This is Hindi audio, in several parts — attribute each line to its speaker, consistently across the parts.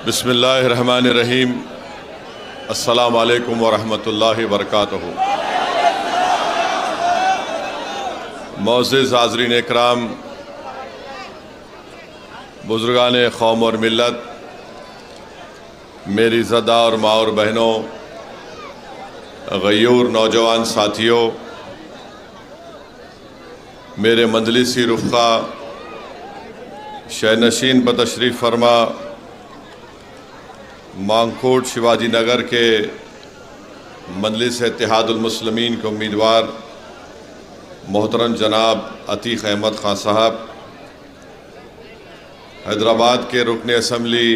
Speaker 1: बिस्मिल्लाहिर्रहमानिर्रहीम। अस्सलामु अलैकुम वरहमतुल्लाहि वबरकातुहू। मोअज़्ज़िज़ हाज़रीन इकराम, बुज़ुर्गान कौम और मिल्लत, मेरी ज़दा और माँ और बहनों, गयूर नौजवान साथियों, मेरे मंजलिसी रुफ़क़ा, शहनशीन पर तशरीफ़ फरमा मांगकोट शिवाजी नगर के मजलिस इत्तेहादुल मुस्लिमीन के उम्मीदवार मोहतरम जनाब अतीक़ अहमद ख़ान साहब, हैदराबाद के रुकन असम्बली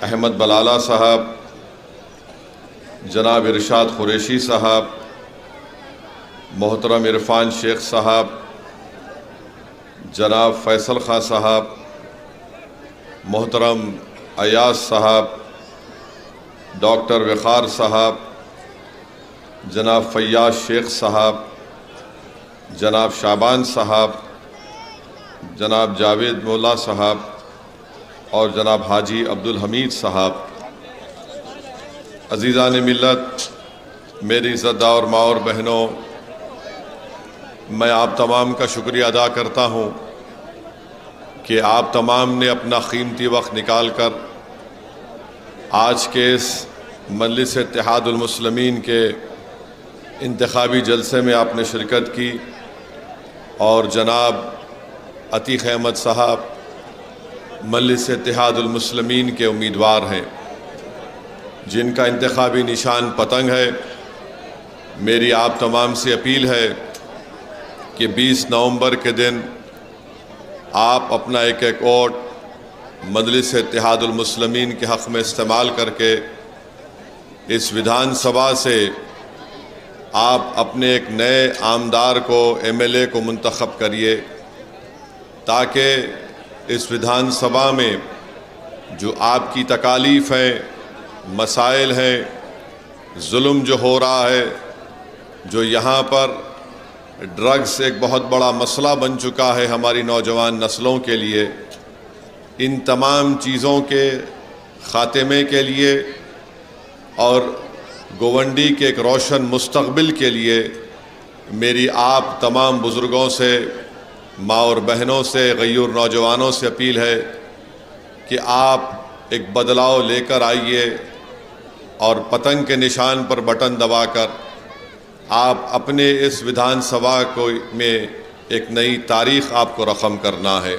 Speaker 1: अहमद बलाला साहब, जनाब इरशाद क़ुरैशी साहब, मोहतरम इरफ़ान शेख साहब, जनाब फ़ैसल ख़ान साहब, मोहतरम अयाज साहब, डॉक्टर वक़ार साहब, जनाब फ़ैयाज़ शेख साहब, जनाब शाबान साहब, जनाब जावेद मौला साहब और जनाब हाजी अब्दुल हमीद साहब, अज़ीज़ान मिल्लत, मेरी ज़दा और माँ और बहनों, मैं आप तमाम का शुक्रिया अदा करता हूँ कि आप तमाम ने अपना कीमती वक्त निकाल कर आज के इस मजलिस इत्तेहादुल मुस्लिमीन के इंतखाबी जलसे में आपने शिरकत की और जनाब अतीक़ अहमद साहब मजलिस इत्तेहादुल मुस्लिमीन के उम्मीदवार हैं, जिनका इंतखाबी निशान पतंग है। मेरी आप तमाम से अपील है कि 20 नवंबर के दिन आप अपना एक एक वोट मजलिस इत्तेहादुल मुस्लिमीन के हक़ में इस्तेमाल करके इस विधानसभा से आप अपने एक नए आमदार को MLA को मुंतखब करिए, ताकि इस विधानसभा में जो आपकी तकालीफ़ हैं, मसाइल हैं, जुल्म जो हो रहा है, जो यहाँ पर ड्रग्स एक बहुत बड़ा मसला बन चुका है हमारी नौजवान नस्लों के लिए, इन तमाम चीज़ों के ख़ात्मे के लिए और गोवंडी के एक रोशन मुस्तक़बिल के लिए मेरी आप तमाम बुज़ुर्गों से, माँ और बहनों से, गयूर नौजवानों से अपील है कि आप एक बदलाव लेकर आइए और पतंग के निशान पर बटन दबाकर आप अपने इस विधानसभा को में एक नई तारीख़ आपको रक़म करना है।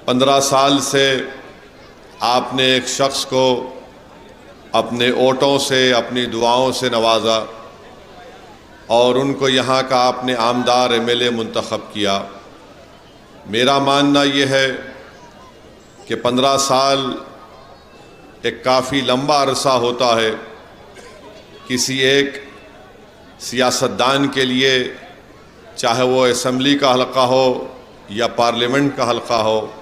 Speaker 1: 15 साल से आपने एक शख्स को अपने वोटों से, अपनी दुआओं से नवाजा और उनको यहाँ का आपने आमदार MLA मुंतखब किया। मेरा मानना ये है कि 15 साल एक काफ़ी लंबा अरसा होता है किसी एक सियासतदान के लिए, चाहे वो असम्बली का हल्का हो या पार्लियामेंट का हल्का हो,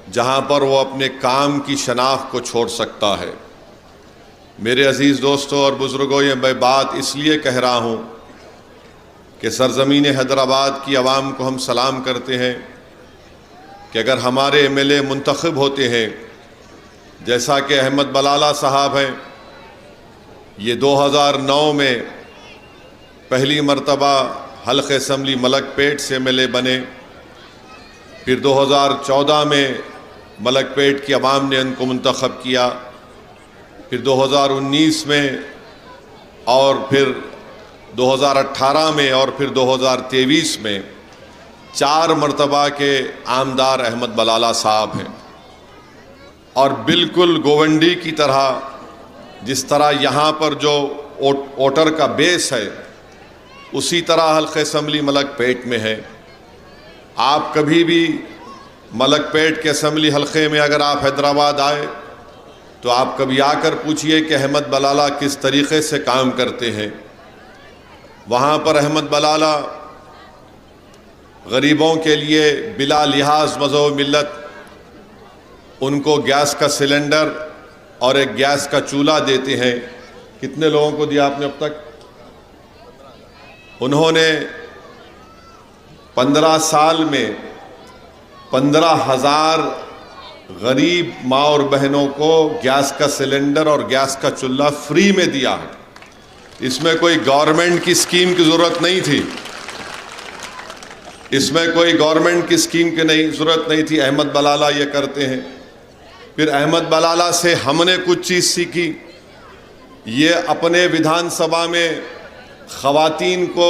Speaker 1: जहाँ पर वो अपने काम की शनाख्त को छोड़ सकता है। मेरे अज़ीज़ दोस्तों और बुज़ुर्गों, ये मैं बात इसलिए कह रहा हूँ कि सरज़मीन हैदराबाद की आवाम को हम सलाम करते हैं कि अगर हमारे MLA मुंतखब होते हैं, जैसा कि अहमद बलाला साहब हैं, ये 2009 में पहली मरतबा हल्क़े असम्बली मलकपेट से MLA बने, फिर 2014 में मलकपेट की आवाम ने उनको मुंतखब किया, फिर 2019 में और फिर 2018 में और फिर 2023 में 4 मरतबा के आमदार अहमद बलाला साहब हैं। और बिल्कुल गोवंडी की तरह, जिस तरह यहाँ पर जो वोटर का बेस है, उसी तरह हल्क़े असम्बली मलकपेट में है। आप कभी भी मलकपेट के असम्बली हल्के में अगर आप हैदराबाद आए तो आप कभी आकर पूछिए कि अहमद बलाला किस तरीक़े से काम करते हैं। वहाँ पर अहमद बलाला गरीबों के लिए बिला लिहाज मज़हब मिल्लत उनको गैस का सिलेंडर और एक गैस का चूल्हा देते हैं। कितने लोगों को दिया आपने अब तक? उन्होंने 15 साल में 15,000 गरीब माँ और बहनों को गैस का सिलेंडर और गैस का चूल्हा फ्री में दिया है। इसमें कोई गवर्नमेंट की स्कीम की ज़रूरत नहीं थी, इसमें कोई गवर्नमेंट की स्कीम की ज़रूरत नहीं थी। अहमद बलाला ये करते हैं। फिर अहमद बलाला से हमने कुछ चीज़ सीखी। ये अपने विधानसभा में ख़वातीन को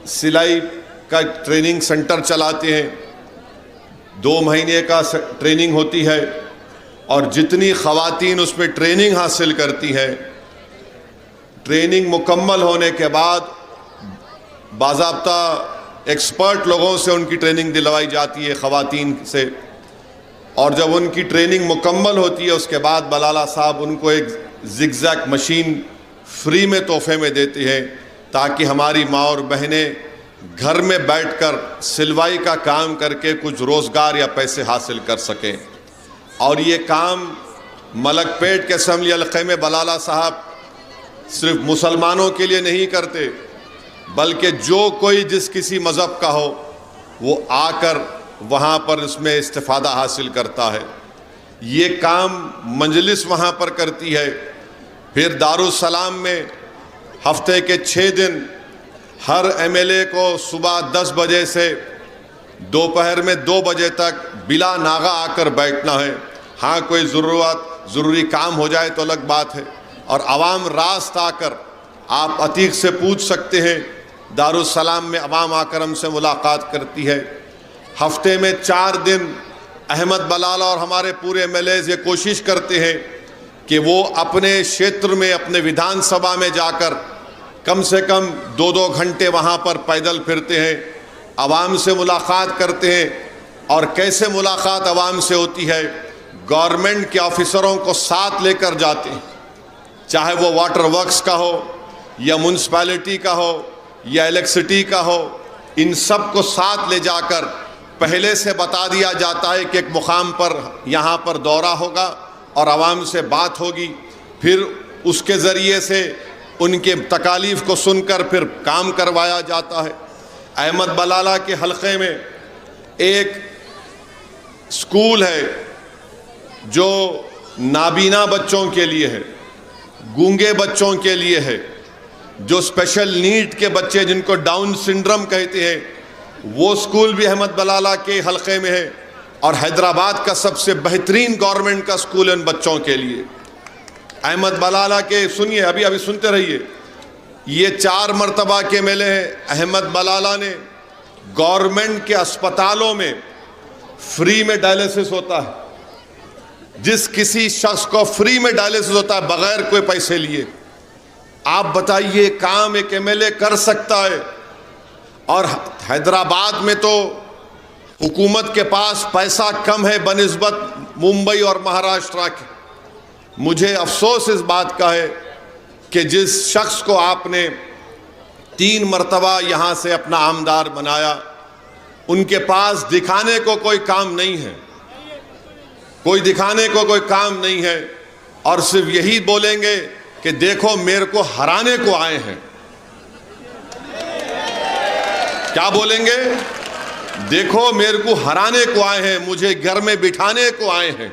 Speaker 1: सिलाई का ट्रेनिंग सेंटर चलाते हैं। 2 महीने का ट्रेनिंग होती है और जितनी ख़वातीन उसमें ट्रेनिंग हासिल करती हैं, ट्रेनिंग मुकम्मल होने के बाद बाज़ाब्ता एक्सपर्ट लोगों से उनकी ट्रेनिंग दिलवाई जाती है, ख़वातीन से। और जब उनकी ट्रेनिंग मुकम्मल होती है उसके बाद बलाला साहब उनको एक ज़िगज़ैग मशीन फ्री में तोहफे में देते हैं, ताकि हमारी माँ और बहनें घर में बैठकर सिलवाई का काम करके कुछ रोज़गार या पैसे हासिल कर सकें। और ये काम मलकपेट के असेंबली हल्के में बलाला साहब सिर्फ मुसलमानों के लिए नहीं करते, बल्कि जो कोई जिस किसी मज़हब का हो वो आकर वहाँ पर इसमें इस्तिफ़ादा हासिल करता है। ये काम मजलिस वहाँ पर करती है। फिर दारुस्सलाम में हफ्ते के 6 दिन हर एमएलए को सुबह 10 बजे से दोपहर में 2 बजे तक बिला नागा आकर बैठना है। हाँ, कोई ज़रूरी काम हो जाए तो अलग बात है। और आवाम रास्त आकर आप अतीक से पूछ सकते हैं, दारुस्सलाम में आवाम आकर हमसे मुलाकात करती है। हफ्ते में 4 दिन अहमद बलाला और हमारे पूरे एमएलएज़ ये कोशिश करते हैं कि वो अपने क्षेत्र में, अपने विधानसभा में जाकर कम से कम 2-2 घंटे वहाँ पर पैदल फिरते हैं, आवाम से मुलाकात करते हैं। और कैसे मुलाकात आवाम से होती है, गवर्नमेंट के ऑफिसरों को साथ लेकर जाते हैं, चाहे वो वाटर वर्क्स का हो या म्यूनसिपैलिटी का हो या इलेक्ट्रिसिटी का हो। इन सब को साथ ले जाकर पहले से बता दिया जाता है कि एक मुकाम पर यहाँ पर दौरा होगा और आवाम से बात होगी। फिर उसके ज़रिए से उनके तकालीफ को सुनकर फिर काम करवाया जाता है। अहमद बलाला के हलक़े में एक स्कूल है जो नाबीना बच्चों के लिए है, गूंगे बच्चों के लिए है, जो स्पेशल नीड के बच्चे जिनको डाउन सिंड्रोम कहते हैं, वो स्कूल भी अहमद बलाला के हलक़े में है। और हैदराबाद का सबसे बेहतरीन गवर्नमेंट का स्कूल है उन बच्चों के लिए। अहमद बलाला के सुनिए, अभी सुनते रहिए, ये 4 मरतबा के एमएलए हैं। अहमद बलाला ने गवर्नमेंट के अस्पतालों में फ्री में डायलिसिस होता है। जिस किसी शख्स को फ्री में डायलिसिस होता है बगैर कोई पैसे लिए। आप बताइए, काम एक एमएलए कर सकता है? और हैदराबाद में तो हुकूमत के पास पैसा कम है बनिस्बत मुंबई और महाराष्ट्र के। मुझे अफसोस इस बात का है कि जिस शख्स को आपने 3 मरतबा यहाँ से अपना आमदार बनाया, उनके पास दिखाने को कोई काम नहीं है, दिखाने को कोई काम नहीं है। और सिर्फ यही बोलेंगे कि देखो मेरे को हराने को आए हैं। क्या बोलेंगे? देखो मेरे को हराने को आए हैं, मुझे घर में बिठाने को आए हैं।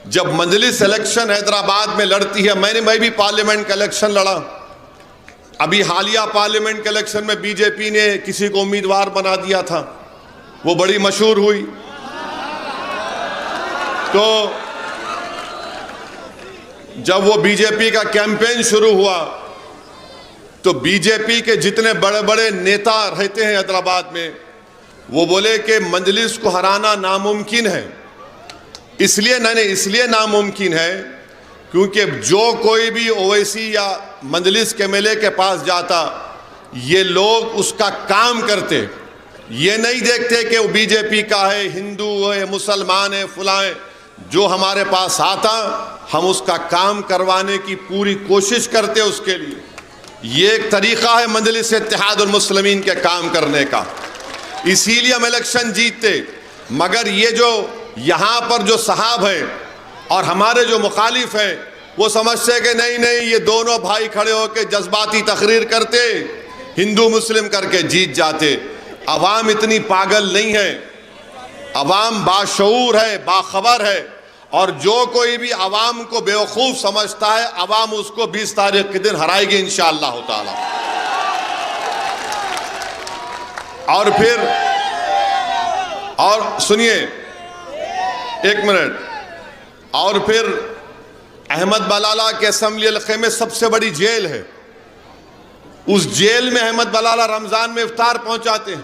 Speaker 1: जब मजलिस इलेक्शन हैदराबाद में लड़ती है, मैं भी पार्लियामेंट का इलेक्शन लड़ा। अभी हालिया पार्लियामेंट के इलेक्शन में बीजेपी ने किसी को उम्मीदवार बना दिया था, वो बड़ी मशहूर हुई। तो जब वो बीजेपी का कैंपेन शुरू हुआ तो बीजेपी के जितने बड़े बड़े नेता रहते हैं हैदराबाद में, वो बोले कि मजलिस को हराना नामुमकिन है। इसलिए नामुमकिन है क्योंकि जो कोई भी ओवैसी या मजलिस के एमएलए के पास जाता, ये लोग उसका काम करते, ये नहीं देखते कि वो बीजेपी का है, हिंदू है, मुसलमान है, फलां है। जो हमारे पास आता हम उसका काम करवाने की पूरी कोशिश करते उसके लिए। ये एक तरीक़ा है मजलिस इत्तेहादुल मुस्लिमीन के काम करने का, इसीलिए हम इलेक्शन जीतते। मगर ये जो यहाँ पर जो साहब है और हमारे जो मुखालिफ हैं, वो समझते कि नहीं ये दोनों भाई खड़े होकर जज्बाती तकरीर करते, हिंदू मुस्लिम करके जीत जाते। अवाम इतनी पागल नहीं है। अवाम बाशऊर है, बाखबर है, और जो कोई भी अवाम को बेवकूफ़ समझता है, अवाम उसको 20 तारीख के दिन हराएगी इंशाअल्लाह ताला। और सुनिए एक मिनट, और फिर अहमद बलाला के असम्बली हल्के में सबसे बड़ी जेल है, उस जेल में अहमद बलाला रमजान में इफ्तार पहुंचाते हैं।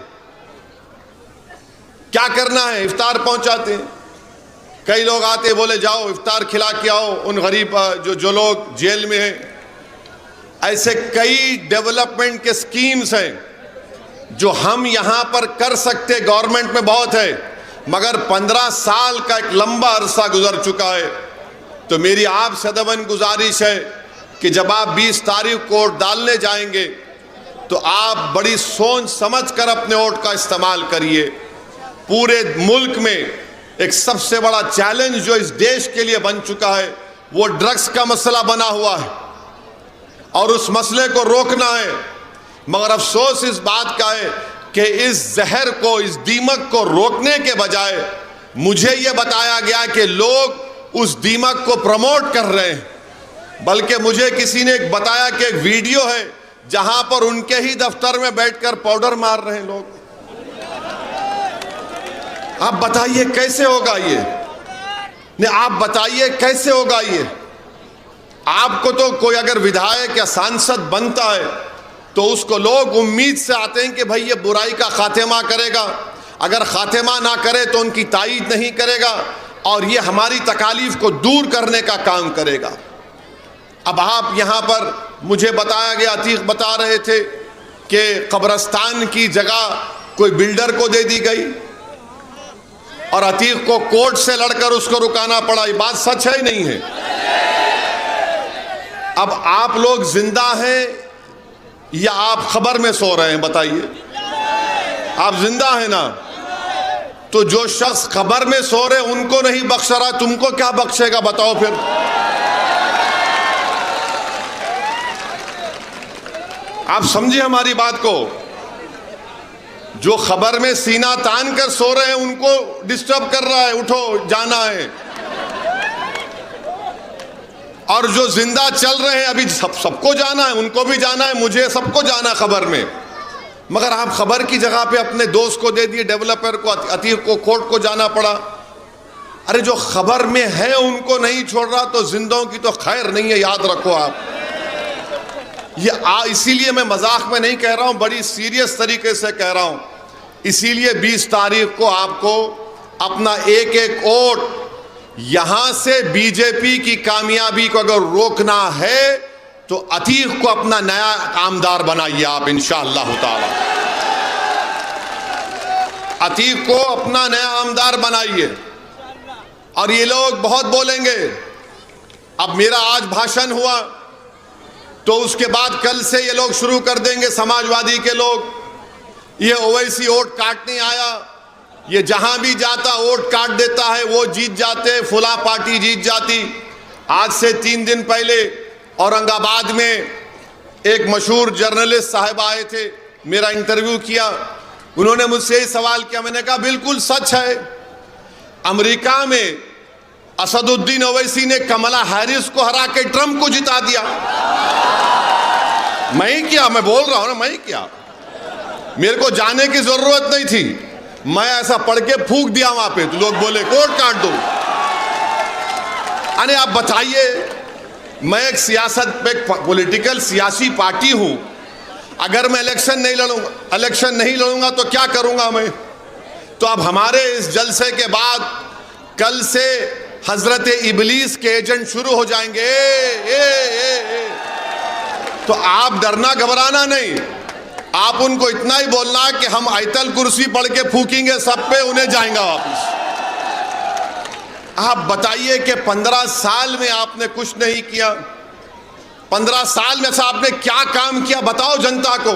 Speaker 1: क्या करना है, इफ्तार पहुंचाते हैं। कई लोग आते बोले जाओ इफ्तार खिला के आओ उन गरीब जो लोग जेल में हैं। ऐसे कई डेवलपमेंट के स्कीम्स हैं जो हम यहाँ पर कर सकते, गवर्नमेंट में बहुत है, मगर 15 साल का एक लंबा अरसा गुजर चुका है। तो मेरी आपसे अदबन गुजारिश है कि जब आप 20 तारीख को वोट डालने जाएंगे तो आप बड़ी सोच समझ कर अपने वोट का इस्तेमाल करिए। पूरे मुल्क में एक सबसे बड़ा चैलेंज जो इस देश के लिए बन चुका है वो ड्रग्स का मसला बना हुआ है और उस मसले को रोकना है। मगर अफसोस इस बात का है कि इस जहर को, इस दीमक को रोकने के बजाय मुझे ये बताया गया कि लोग उस दीमक को प्रमोट कर रहे हैं। बल्कि मुझे किसी ने बताया कि एक वीडियो है जहां पर उनके ही दफ्तर में बैठकर पाउडर मार रहे हैं लोग। आप बताइए कैसे होगा ये? नहीं, आप बताइए कैसे होगा ये? आपको तो कोई अगर विधायक या सांसद बनता है तो उसको लोग उम्मीद से आते हैं कि भाई ये बुराई का खात्मा करेगा, अगर खात्मा ना करे तो उनकी तायीद नहीं करेगा और ये हमारी तकालीफ को दूर करने का काम करेगा। अब आप यहाँ पर मुझे बताया गया, अतीक बता रहे थे कि कब्रस्तान की जगह कोई बिल्डर को दे दी गई और अतीक को कोर्ट से लड़कर उसको रुकाना पड़ा। ये बात सच है नहीं है? अब आप लोग जिंदा हैं या आप खबर में सो रहे हैं? बताइए, आप जिंदा हैं ना? तो जो शख्स खबर में सो रहे उनको नहीं बख्श रहा, तुमको क्या बख्शेगा बताओ फिर? आप समझिए हमारी बात को। जो खबर में सीना तान कर सो रहे हैं उनको डिस्टर्ब कर रहा है, उठो जाना है। और जो जिंदा चल रहे हैं अभी सबको जाना है, उनको भी जाना है, मुझे सबको जाना खबर में। मगर आप खबर की जगह पे अपने दोस्त को दे दिए, डेवलपर को, अतीक को कोर्ट को जाना पड़ा। अरे जो खबर में है उनको नहीं छोड़ रहा तो जिंदों की तो खैर नहीं है, याद रखो आप ये। इसीलिए मैं मजाक में नहीं कह रहा हूं, बड़ी सीरियस तरीके से कह रहा हूं। इसीलिए 20 तारीख को आपको अपना एक एक वोट, यहां से बीजेपी की कामयाबी को अगर रोकना है तो अतीक को अपना नया आमदार बनाइए आप इंशाअल्लाह ताला। अतीक को अपना नया आमदार बनाइए। और ये लोग बहुत बोलेंगे। अब मेरा आज भाषण हुआ तो उसके बाद कल से ये लोग शुरू कर देंगे, समाजवादी के लोग, ये ओवैसी वोट काटने आया, ये जहां भी जाता वोट काट देता है, वो जीत जाते, फुला पार्टी जीत जाती। आज से 3 दिन पहले औरंगाबाद में एक मशहूर जर्नलिस्ट साहब आए थे, मेरा इंटरव्यू किया। उन्होंने मुझसे ही सवाल किया, मैंने कहा बिल्कुल सच है। अमेरिका में असदुद्दीन ओवैसी ने कमला हैरिस को हरा के ट्रंप को जिता दिया। मैं ही किया, मैं बोल रहा हूं ना, मैं ही किया। मेरे को जाने की जरूरत नहीं थी, मैं ऐसा पढ़ के फूंक दिया वहां पे, तो लोग बोले कोर्ट काट दो। अरे आप बताइए, मैं एक सियासत में पॉलिटिकल सियासी पार्टी हूं, अगर मैं इलेक्शन नहीं लड़ूंगा तो क्या करूंगा मैं? तो अब हमारे इस जलसे के बाद कल से हजरत इबलीस के एजेंट शुरू हो जाएंगे। तो आप डरना घबराना नहीं, आप उनको इतना ही बोलना कि हम आयतल कुर्सी पढ़ के फूकेंगे सब पे, उन्हें जाएगा वापस। आप बताइए कि 15 साल में आपने कुछ नहीं किया। 15 साल में से आपने क्या काम किया बताओ जनता को,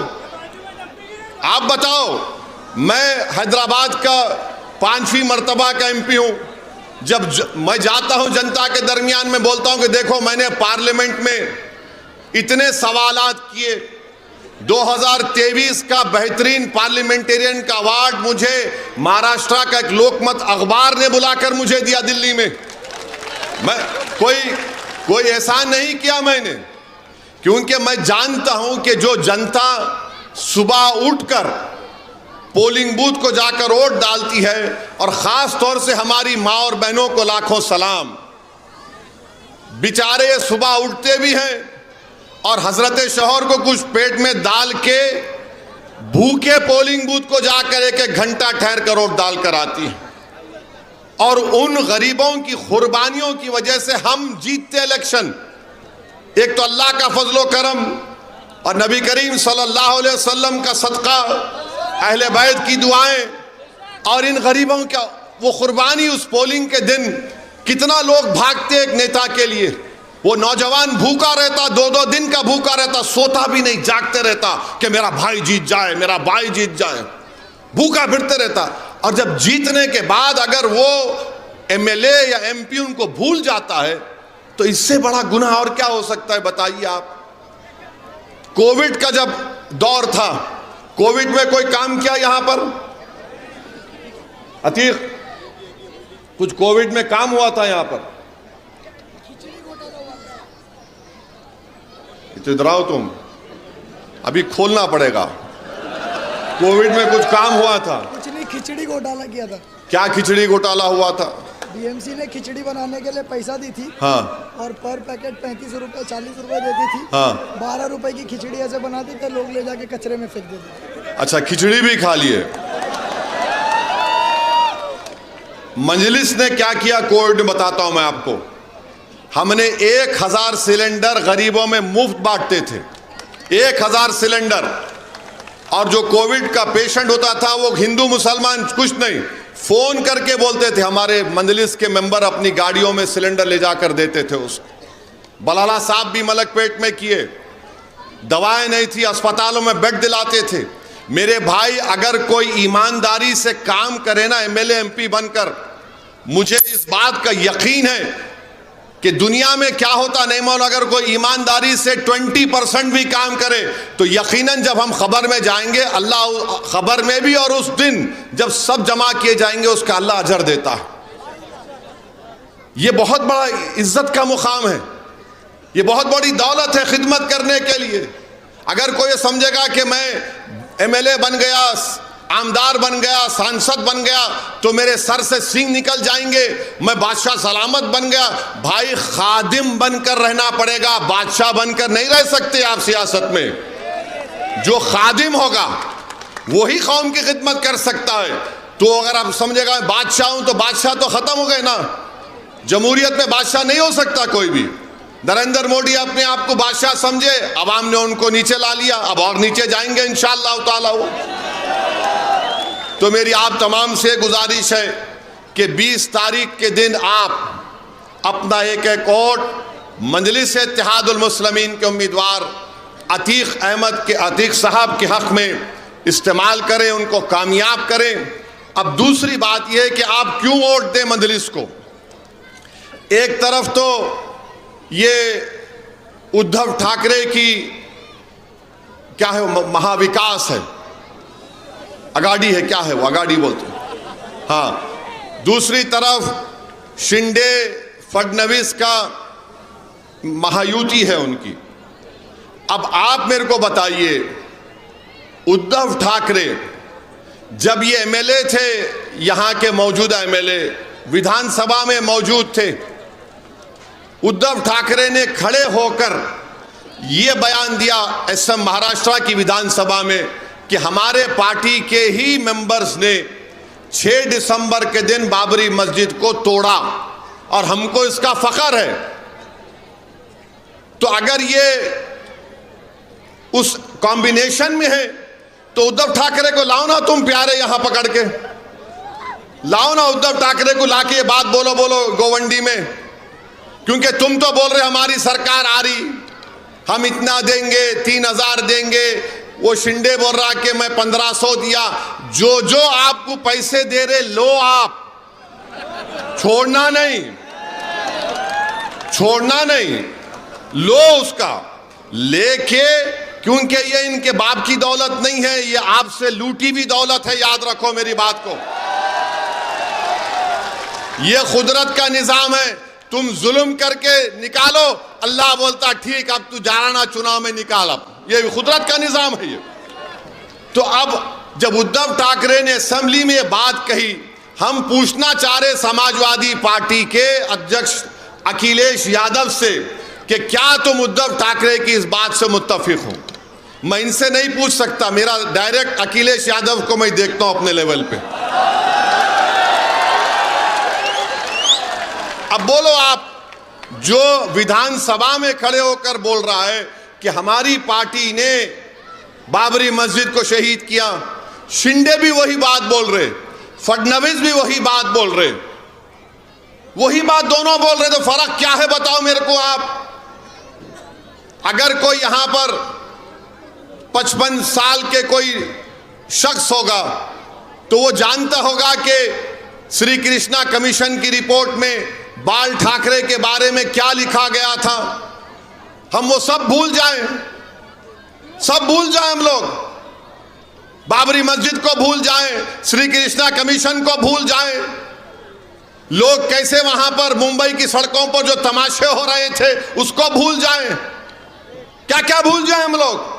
Speaker 1: आप बताओ। मैं हैदराबाद का 5वीं मर्तबा का MP हूं। जब मैं जाता हूं जनता के दरमियान में बोलता हूं कि देखो मैंने पार्लियामेंट में इतने सवालात किए, 2023 का बेहतरीन पार्लियामेंटेरियन का अवार्ड मुझे महाराष्ट्र का एक लोकमत अखबार ने बुलाकर मुझे दिया दिल्ली में। मैं कोई एहसान नहीं किया मैंने, क्योंकि मैं जानता हूं कि जो जनता सुबह उठकर पोलिंग बूथ को जाकर वोट डालती है, और खास तौर से हमारी माँ और बहनों को लाखों सलाम, बेचारे सुबह उठते भी हैं और हजरत शौहर को कुछ पेट में डाल के भूखे पोलिंग बूथ को जाकर एक एक घंटा ठहर कर वोट डाल कर आती हैं। और उन गरीबों की कुर्बानियों की वजह से हम जीतते इलेक्शन। एक तो अल्लाह का फजलो करम और नबी करीम सल्लल्लाहु अलैहि वसल्लम का सदका, अहले बैत की दुआएं, और इन गरीबों का वो कुर्बानी। उस पोलिंग के दिन कितना लोग भागते एक नेता के लिए। वो नौजवान भूखा रहता, 2-2 दिन का भूखा रहता, सोता भी नहीं, जागते रहता कि मेरा भाई जीत जाए, मेरा भाई जीत जाए, भूखा फिरते रहता। और जब जीतने के बाद अगर वो एमएलए या एमपी उनको भूल जाता है, तो इससे बड़ा गुनाह और क्या हो सकता है, बताइए आप। कोविड का जब दौर था, कोविड में कोई काम किया यहां पर? अतीक, कुछ कोविड में काम हुआ था यहां पर? इधर आओ तुम, अभी खोलना पड़ेगा। कोविड में कुछ काम हुआ था?
Speaker 2: कुछ नहीं, खिचड़ी घोटाला किया था।
Speaker 1: क्या खिचड़ी घोटाला हुआ था?
Speaker 2: बीएमसी ने खिचड़ी बनाने के लिए पैसा दी थी।
Speaker 1: हाँ।
Speaker 2: और पर पैकेट 35 रुपए 40 रुपए देती थी।
Speaker 1: हाँ।
Speaker 2: 12 रुपए की खिचड़ी ऐसे बनाते थे, लोग ले जाके कचरे में फेंक देते थे।
Speaker 1: अच्छा, खिचड़ी भी खा लिए। मजलिस ने क्या किया कोविड में बताता हूं मैं आपको। हमने 1000 सिलेंडर गरीबों में मुफ्त बांटते थे, 1000 सिलेंडर। और जो कोविड का पेशेंट होता था वो हिंदू मुसलमान कुछ नहीं, फोन करके बोलते थे, हमारे मजलिस के मेंबर अपनी गाड़ियों में सिलेंडर ले जाकर देते थे उसको। बलाला साहब भी मलकपेट में किए, दवाएं नहीं थी, अस्पतालों में बेड दिलाते थे। मेरे भाई, अगर कोई ईमानदारी से काम करे ना एमएलए एमपी बनकर, मुझे इस बात का यकीन है कि दुनिया में क्या होता नहीं मालूम, अगर कोई ईमानदारी से 20% भी काम करे तो यकीनन जब हम खबर में जाएंगे, अल्लाह खबर में भी, और उस दिन जब सब जमा किए जाएंगे उसका अल्लाह अजर देता है। ये बहुत बड़ा इज्जत का मुकाम है, ये बहुत बड़ी दौलत है खिदमत करने के लिए। अगर कोई समझेगा कि मैं एमएलए बन गया, आमदार बन गया, सांसद बन गया, तो मेरे सर से सींग निकल जाएंगे, मैं बादशाह सलामत बन गया। भाई, खादिम बनकर रहना पड़ेगा, बादशाह बनकर नहीं रह सकते आप सियासत में। जो खादिम होगा वही कौम की खिदमत कर सकता है। तो अगर आप समझेगा बादशाह हूं, तो बादशाह तो खत्म हो गए ना। जमहूरियत में बादशाह नहीं हो सकता कोई भी। नरेंद्र मोदी अपने आप को बादशाह समझे, अवाम ने उनको नीचे ला लिया, अब और नीचे जाएंगे इंशाअल्लाह ताला वो। तो मेरी आप तमाम से गुजारिश है कि 20 तारीख के दिन आप अपना एक वोट मजलिस इत्तेहादुल मुस्लिमीन के उम्मीदवार अतीक साहब के हक में इस्तेमाल करें, उनको कामयाब करें। अब दूसरी बात यह है कि आप क्यों वोट दें मजलिस को। एक तरफ तो ये उद्धव ठाकरे की क्या है, महाविकास है, अगाड़ी है, क्या है वो, अगाड़ी बोलते हैं, हाँ। दूसरी तरफ शिंदे फडणवीस का महायुति है उनकी। अब आप मेरे को बताइए, उद्धव ठाकरे जब ये एमएलए थे, यहां के मौजूदा एमएलए विधानसभा में मौजूद थे, उद्धव ठाकरे ने खड़े होकर ये बयान दिया एसएम महाराष्ट्र की विधानसभा में कि हमारे पार्टी के ही मेंबर्स ने 6 दिसंबर के दिन बाबरी मस्जिद को तोड़ा और हमको इसका फख्र है। तो अगर ये उस कॉम्बिनेशन में है तो उद्धव ठाकरे को लाओ ना तुम प्यारे, यहां पकड़ के लाओ ना उद्धव ठाकरे को, लाके ये बात बोलो गोवंडी में। क्योंकि तुम तो बोल रहे हमारी सरकार आ रही, हम इतना देंगे, 3000 देंगे। वो शिंदे बोल रहा कि मैं 1500 दिया। जो आपको पैसे दे रहे लो, आप छोड़ना नहीं लो उसका, लेके क्योंकि ये इनके बाप की दौलत नहीं है, ये आपसे लूटी भी दौलत है। याद रखो मेरी बात को, ये खुदरत का निजाम है। तुम जुल्म करके निकालो, अल्लाह बोलता ठीक अब तू जाना चुनाव में निकाल, अब ये खुदरत का निजाम है ये। तो अब जब उद्धव ठाकरे ने असेंबली में ये बात कही, हम पूछना चाह रहे समाजवादी पार्टी के अध्यक्ष अखिलेश यादव से कि क्या तुम उद्धव ठाकरे की इस बात से मुत्तफिक हो? मैं इनसे नहीं पूछ सकता, मेरा डायरेक्ट अखिलेश यादव को मैं देखता हूं अपने लेवल पे। अब बोलो आप, जो विधानसभा में खड़े होकर बोल रहा है कि हमारी पार्टी ने बाबरी मस्जिद को शहीद किया, शिंदे भी वही बात बोल रहे, फडणवीस भी वही बात बोल रहे, वही बात दोनों बोल रहे, तो फर्क क्या है बताओ मेरे को आप। अगर कोई यहां पर 55 साल के कोई शख्स होगा तो वो जानता होगा कि श्री कृष्णा कमीशन की रिपोर्ट में बाल ठाकरे के बारे में क्या लिखा गया था। हम वो सब भूल जाएं, सब भूल जाएं, हम लोग बाबरी मस्जिद को भूल जाएं, श्री कृष्णा कमीशन को भूल जाएं, लोग कैसे वहां पर मुंबई की सड़कों पर जो तमाशे हो रहे थे उसको भूल जाएं, क्या क्या भूल जाएं हम लोग।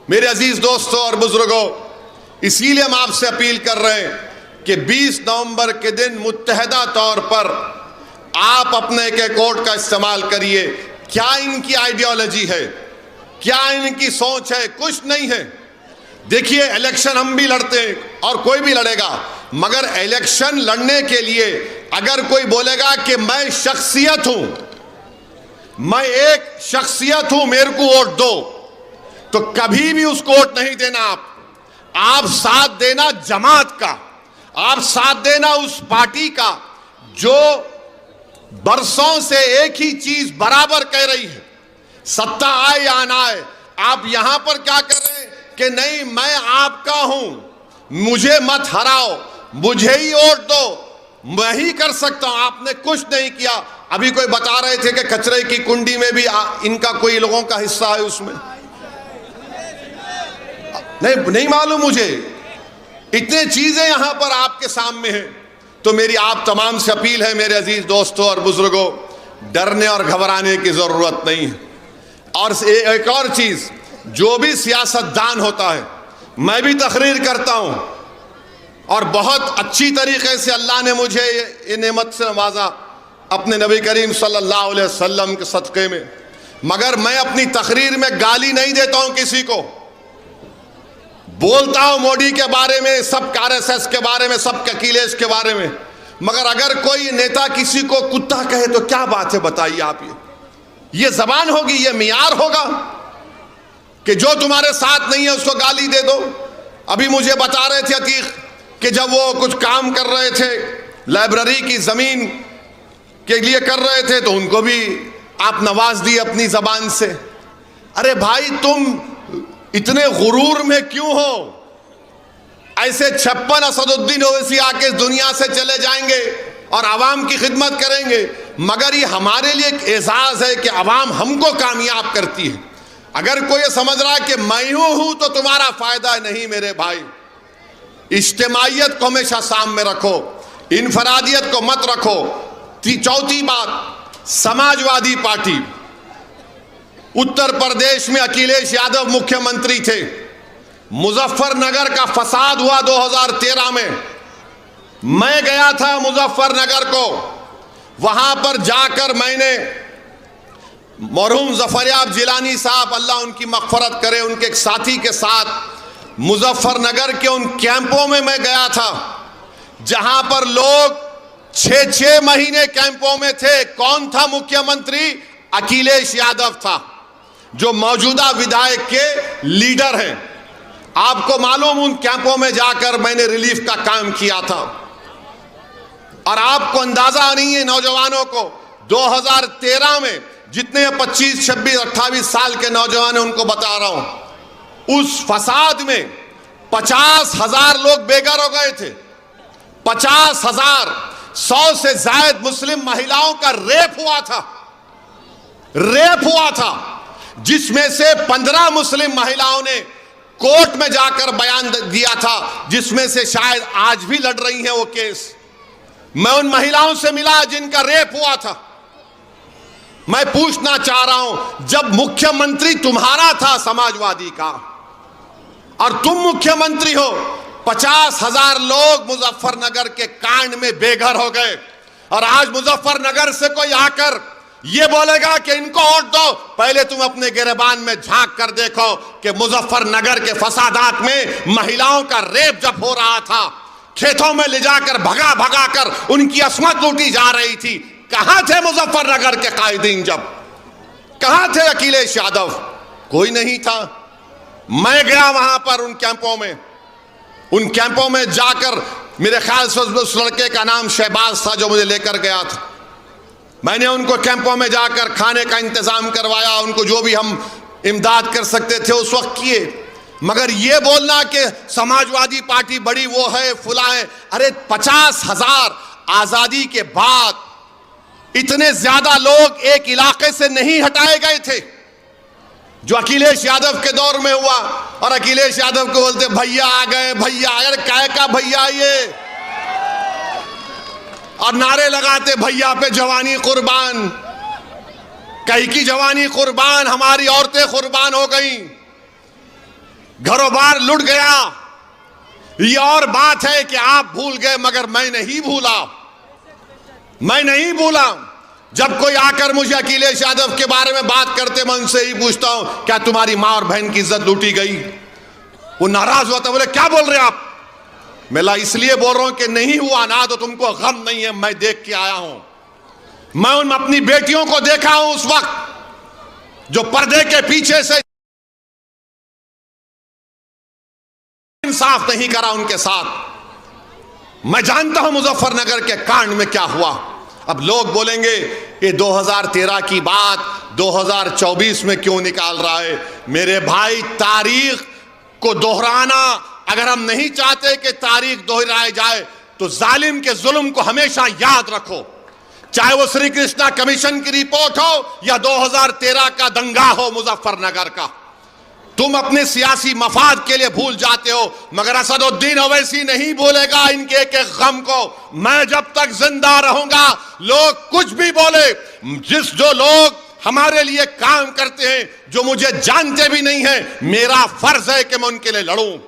Speaker 1: मेरे अजीज दोस्तों और बुजुर्गों, इसीलिए हम आपसे अपील कर रहे हैं कि 20 नवंबर के दिन मुत्तहदा तौर पर आप अपने एक वोट का इस्तेमाल करिए। क्या इनकी आइडियोलॉजी है, क्या इनकी सोच है? कुछ नहीं है। देखिए, इलेक्शन हम भी लड़ते हैं और कोई भी लड़ेगा, मगर इलेक्शन लड़ने के लिए अगर कोई बोलेगा कि मैं शख्सियत हूं, मैं एक शख्सियत हूं, मेरे को वोट दो, तो कभी भी उसको वोट नहीं देना। आप साथ देना जमात का, आप साथ देना उस पार्टी का जो बरसों से एक ही चीज बराबर कह रही है, सत्ता आए या ना आए। आप यहां पर क्या कर रहे हैं कि नहीं मैं आपका हूं, मुझे मत हराओ, मुझे ही वोट दो, मैं ही कर सकता हूं। आपने कुछ नहीं किया। अभी कोई बता रहे थे कि कचरे की कुंडी में भी इनका कोई लोगों का हिस्सा है, उसमें नहीं मालूम मुझे। इतने चीजें यहां पर आपके सामने हैं। तो मेरी आप तमाम से अपील है मेरे अजीज दोस्तों और बुजुर्गों, डरने और घबराने की जरूरत नहीं है। और एक और चीज, जो भी सियासतदान होता है, मैं भी तकरीर करता हूं और बहुत अच्छी तरीके से अल्लाह ने मुझे ये नेमत से नवाजा अपने नबी करीम सल्लल्लाहु अलैहि वसल्लम के सदक़े में। मगर मैं अपनी तकरीर में गाली नहीं देता हूं किसी को, बोलता हूं मोदी के बारे में, सब आरएसएस के बारे में, सब अखिलेश के बारे में। मगर अगर कोई नेता किसी को कुत्ता कहे तो क्या बात है बताइए आप। ये जबान होगी, ये मियार होगा कि जो तुम्हारे साथ नहीं है उसको गाली दे दो। अभी मुझे बता रहे थे अतीक कि जब वो कुछ काम कर रहे थे, लाइब्रेरी की जमीन के लिए कर रहे थे, तो उनको भी आप नवाज दिए अपनी जबान से। अरे भाई, तुम इतने गुरूर में क्यों हो? ऐसे 56 असदुद्दीन ओवैसी आके दुनिया से चले जाएंगे और आवाम की खिदमत करेंगे, मगर ये हमारे लिए एक एजाज है कि आवाम हमको कामयाब करती है। अगर कोई समझ रहा है कि मैं हूं तो तुम्हारा फायदा नहीं मेरे भाई। इज्तिमाइयत को हमेशा सामने रखो, इनफरादियत को मत रखो। चौथी बात, समाजवादी पार्टी, उत्तर प्रदेश में अखिलेश यादव मुख्यमंत्री थे, मुजफ्फरनगर का फसाद हुआ 2013 में। मैं गया था मुजफ्फरनगर को, वहां पर जाकर मैंने मरहूम ज़फ़रयाब जिलानी साहब, अल्लाह उनकी मग़फ़रत करे, उनके एक साथी के साथ मुजफ्फरनगर के उन कैंपों में मैं गया था जहां पर लोग 6-6 महीने कैंपों में थे। कौन था मुख्यमंत्री? अखिलेश यादव था, जो मौजूदा विधायक के लीडर हैं। आपको मालूम, उन कैंपों में जाकर मैंने रिलीफ का काम किया था। और आपको अंदाजा नहीं है नौजवानों को, 2013 में जितने 25, 26, 28 साल के नौजवान हैं उनको बता रहा हूं, उस फसाद में 50,000 लोग बेघर हो गए थे। 50,000, 100 से ज्यादा मुस्लिम महिलाओं का रेप हुआ था, रेप हुआ था। जिसमें से 15 मुस्लिम महिलाओं ने कोर्ट में जाकर बयान दिया था, जिसमें से शायद आज भी लड़ रही हैं वो केस। मैं उन महिलाओं से मिला जिनका रेप हुआ था। मैं पूछना चाह रहा हूं, जब मुख्यमंत्री तुम्हारा था समाजवादी का और तुम मुख्यमंत्री हो, 50,000 लोग मुजफ्फरनगर के कांड में बेघर हो गए, और आज मुजफ्फरनगर से कोई आकर ये बोलेगा कि इनको वोट दो, पहले तुम अपने गिरबान में झांक कर देखो कि मुजफ्फरनगर के फसादात में महिलाओं का रेप जब हो रहा था, खेतों में ले जाकर भगा भगा कर उनकी अस्मत लूटी जा रही थी, कहां थे मुजफ्फरनगर के कायदीन? जब कहां थे अखिलेश यादव? कोई नहीं था। मैं गया वहां पर उन कैंपों में जाकर, मेरे ख्याल से उस लड़के का नाम शहबाज था जो मुझे लेकर गया था। मैंने उनको कैंपों में जाकर खाने का इंतजाम करवाया, उनको जो भी हम इमदाद कर सकते थे उस वक्त किए। मगर ये बोलना कि समाजवादी पार्टी बड़ी वो है, फुला है, अरे 50,000 आजादी के बाद इतने ज्यादा लोग एक इलाके से नहीं हटाए गए थे जो अखिलेश यादव के दौर में हुआ। और अखिलेश यादव को बोलते भैया आ गए, भैया आ गए, काय का भैया ये, और नारे लगाते भैया पे जवानी कुर्बान, कहीं की जवानी कुर्बान, हमारी औरतें कुर्बान हो गई, घरों बार लुट गया। ये और बात है कि आप भूल गए, मगर मैं नहीं भूला। जब कोई आकर मुझे अखिलेश यादव के बारे में बात करते, मैं उनसे ही पूछता हूं क्या तुम्हारी मां और बहन की इज्जत लूटी गई? वो नाराज होता, बोले क्या बोल रहे आप? मैं इसलिए बोल रहा हूं कि नहीं हुआ ना तो तुमको गम नहीं है, मैं देख के आया हूं। मैं उन अपनी बेटियों को देखा हूं उस वक्त जो पर्दे के पीछे से इंसाफ नहीं करा उनके साथ। मैं जानता हूं मुजफ्फरनगर के कांड में क्या हुआ। अब लोग बोलेंगे ये 2013 की बात 2024 में क्यों निकाल रहा है? मेरे भाई, तारीख को दोहराना, अगर हम नहीं चाहते कि तारीख दोहराई जाए तो जालिम के जुल्म को हमेशा याद रखो, चाहे वो श्री कृष्णा कमीशन की रिपोर्ट हो या 2013 का दंगा हो मुजफ्फरनगर का। तुम अपने सियासी मफाद के लिए भूल जाते हो, मगर असदुद्दीन ओवैसी नहीं भूलेगा इनके एक एक गम को। मैं जब तक जिंदा रहूंगा, लोग कुछ भी बोले, जो लोग हमारे लिए काम करते हैं, जो मुझे जानते भी नहीं है, मेरा फर्ज है कि मैं उनके लिए लड़ूं,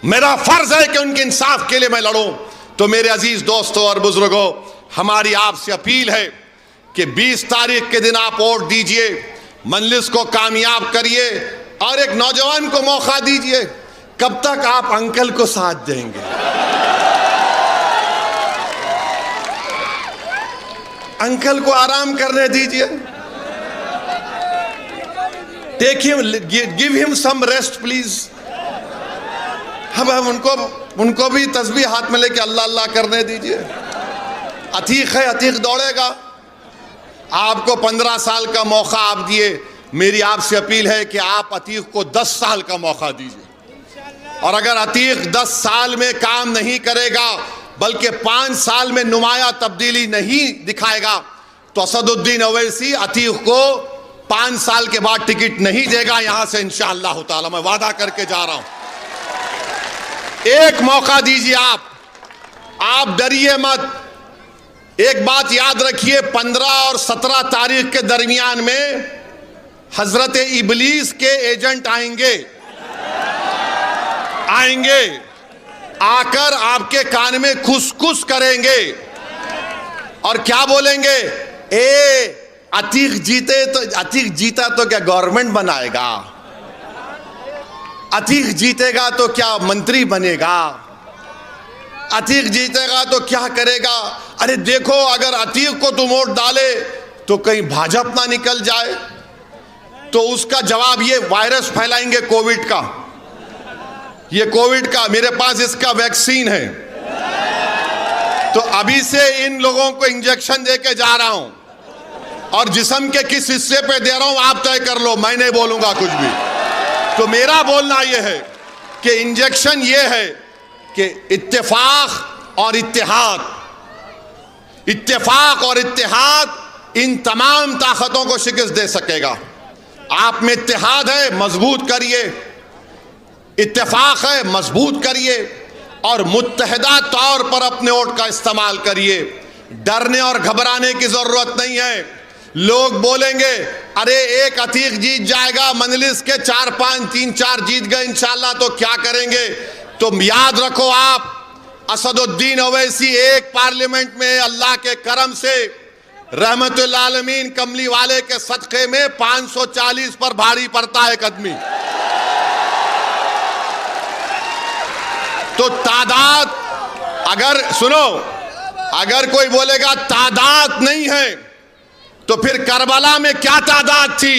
Speaker 1: मेरा फर्ज है कि उनके इंसाफ के लिए मैं लड़ूं। तो मेरे अजीज दोस्तों और बुजुर्गों, हमारी आपसे अपील है कि 20 तारीख के दिन आप वोट दीजिए, मजलिस को कामयाब करिए और एक नौजवान को मौका दीजिए। कब तक आप अंकल को साथ देंगे? अंकल को आराम करने दीजिए, take him, give him some rest please. अब उनको भी तस्बीह हाथ में लेके अल्लाह अल्लाह करने दीजिए। अतीक है, अतीक दौड़ेगा। आपको 15 साल का मौका आप दिए, मेरी आपसे अपील है कि आप अतीक को 10 साल का मौका दीजिए। और अगर अतीक 10 साल में काम नहीं करेगा, बल्कि 5 साल में नुमाया तब्दीली नहीं दिखाएगा, तो असदुद्दीन ओवैसी अतीक को 5 साल के बाद टिकट नहीं देगा यहां से इंशाअल्लाह ताला। मैं वादा करके जा रहा हूं। एक मौका दीजिए आप डरिए मत। एक बात याद रखिए, 15 और 17 तारीख के दरमियान में हजरत इबलीस के एजेंट आएंगे, आकर आपके कान में खुसखुस करेंगे और क्या बोलेंगे? अतीक जीता तो क्या गवर्नमेंट बनाएगा? अतीक जीतेगा तो क्या मंत्री बनेगा? अतीक जीतेगा तो क्या करेगा? अरे देखो, अगर अतीक को तुम वोट डाले तो कहीं भाजपा ना निकल जाए, तो उसका जवाब ये वायरस फैलाएंगे कोविड का। ये कोविड का, मेरे पास इसका वैक्सीन है, तो अभी से इन लोगों को इंजेक्शन देके जा रहा हूं, और जिस्म के किस हिस्से पे दे रहा हूं आप तय कर लो, मैं नहीं बोलूंगा कुछ भी। तो मेरा बोलना यह है कि इंजेक्शन ये है कि इत्तेफाक और इत्तेहाद इन तमाम ताकतों को शिकस्त दे सकेगा। आप में इत्तेहाद है, मजबूत करिए, इत्तेफाक है, मजबूत करिए और मुत्तहिदा तौर पर अपने वोट का इस्तेमाल करिए। डरने और घबराने की जरूरत नहीं है। लोग बोलेंगे अरे एक अतीक जीत जाएगा, मजलिस के 4-5 3-4 जीत गए इंशाअल्लाह तो क्या करेंगे। तो याद रखो, आप असदुद्दीन ओवैसी एक पार्लियामेंट में अल्लाह के करम से रहमतुल आलमीन कमली वाले के सदक़े में 540 पर भारी पड़ता है एक आदमी। तो तादाद, अगर सुनो, अगर कोई बोलेगा तादाद नहीं है तो फिर करबला में क्या तादाद थी,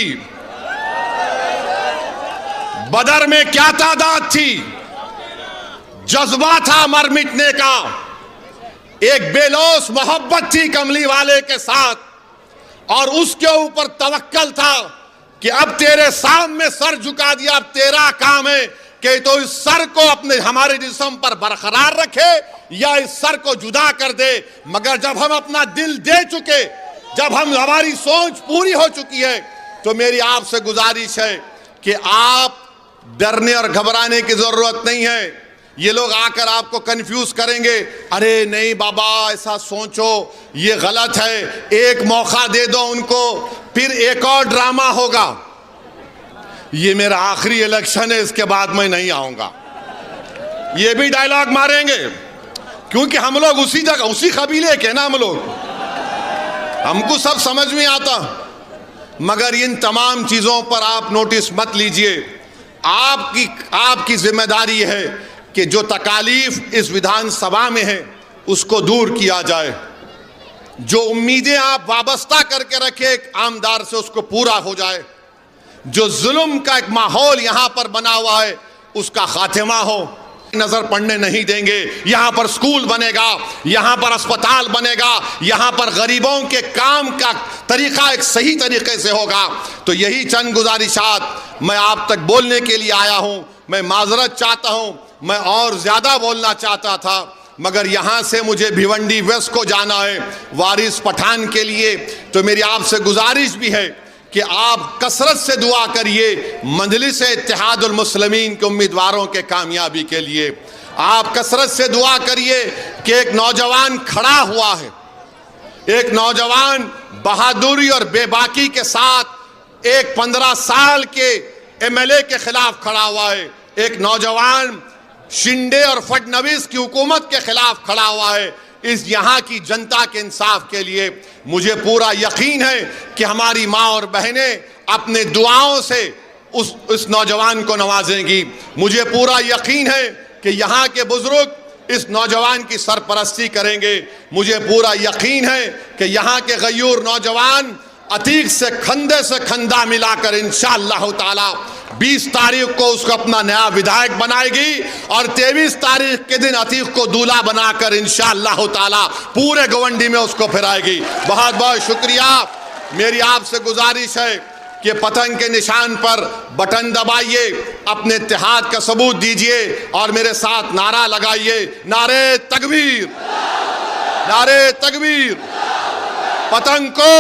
Speaker 1: बदर में क्या तादाद थी। जज्बा था मर मिटने का, एक बेलौस मोहब्बत थी कमली वाले के साथ और उसके ऊपर तवक्कल था कि अब तेरे सामने सर झुका दिया, अब तेरा काम है कि तो इस सर को अपने हमारे जिस्म पर बरकरार रखे या इस सर को जुदा कर दे। मगर जब हम अपना दिल दे चुके, जब हम हमारी सोच पूरी हो चुकी है, तो मेरी आपसे गुजारिश है कि आप डरने और घबराने की जरूरत नहीं है। ये लोग आकर आपको कंफ्यूज करेंगे, अरे नहीं बाबा ऐसा सोचो, ये गलत है, एक मौका दे दो उनको, फिर एक और ड्रामा होगा, ये मेरा आखिरी इलेक्शन है, इसके बाद मैं नहीं आऊंगा। ये भी डायलॉग मारेंगे क्योंकि हम लोग उसी जगह, उसी कबीले के ना हम लोग, हमको सब समझ में आता। मगर इन तमाम चीजों पर आप नोटिस मत लीजिए। आपकी जिम्मेदारी है कि जो तकालीफ इस विधानसभा में है उसको दूर किया जाए। जो उम्मीदें आप वाबस्ता करके रखे एक आमदार से, उसको पूरा हो जाए। जो जुल्म का एक माहौल यहां पर बना हुआ है उसका खात्मा हो। नजर पड़ने नहीं देंगे। यहां पर स्कूल बनेगा, यहां पर अस्पताल बनेगा, यहां पर गरीबों के काम का तरीका एक सही तरीके से होगा। तो यही चंद गुजारिशात मैं आप तक बोलने के लिए आया हूं। मैं माजरत चाहता हूं, मैं और ज्यादा बोलना चाहता था मगर यहां से मुझे भिवंडी वेस्ट को जाना है वारिस पठान के लिए। तो मेरी आपसे गुजारिश भी है कि आप कसरत से दुआ करिए मजलिस इत्तेहादुल मुस्लिमीन के उम्मीदवारों के कामयाबी के लिए। आप कसरत से दुआ करिए कि एक नौजवान खड़ा हुआ है, एक नौजवान बहादुरी और बेबाकी के साथ एक 15 साल के एमएलए के खिलाफ खड़ा हुआ है, एक नौजवान शिंदे और फडणवीस की हुकूमत के खिलाफ खड़ा हुआ है। इस यहाँ की जनता के इंसाफ के लिए मुझे पूरा यकीन है कि हमारी माँ और बहनें अपने दुआओं से उस नौजवान को नवाजेंगी। मुझे पूरा यकीन है कि यहाँ के बुजुर्ग इस नौजवान की सरपरस्ती करेंगे। मुझे पूरा यकीन है कि यहाँ के गयूर नौजवान अतीक से खंदा मिलाकर इंशाअल्लाह ताला 20 तारीख को उसको अपना नया विधायक बनाएगी और 23 तारीख के दिन अतीक को दूल्हा बनाकर इंशाअल्लाह ताला पूरे गवंडी में उसको फिराएगी। बहुत बहुत शुक्रिया। मेरी आपसे गुजारिश है कि पतंग के निशान पर बटन दबाइए, अपने इत्तेहाद का सबूत दीजिए और मेरे साथ नारा लगाइए, नारे तकबीर, नारे तकबीर, पतंग को।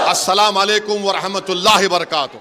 Speaker 1: अस्सलाम वालेकुम व रहमतुल्लाहि व बरकातुहू।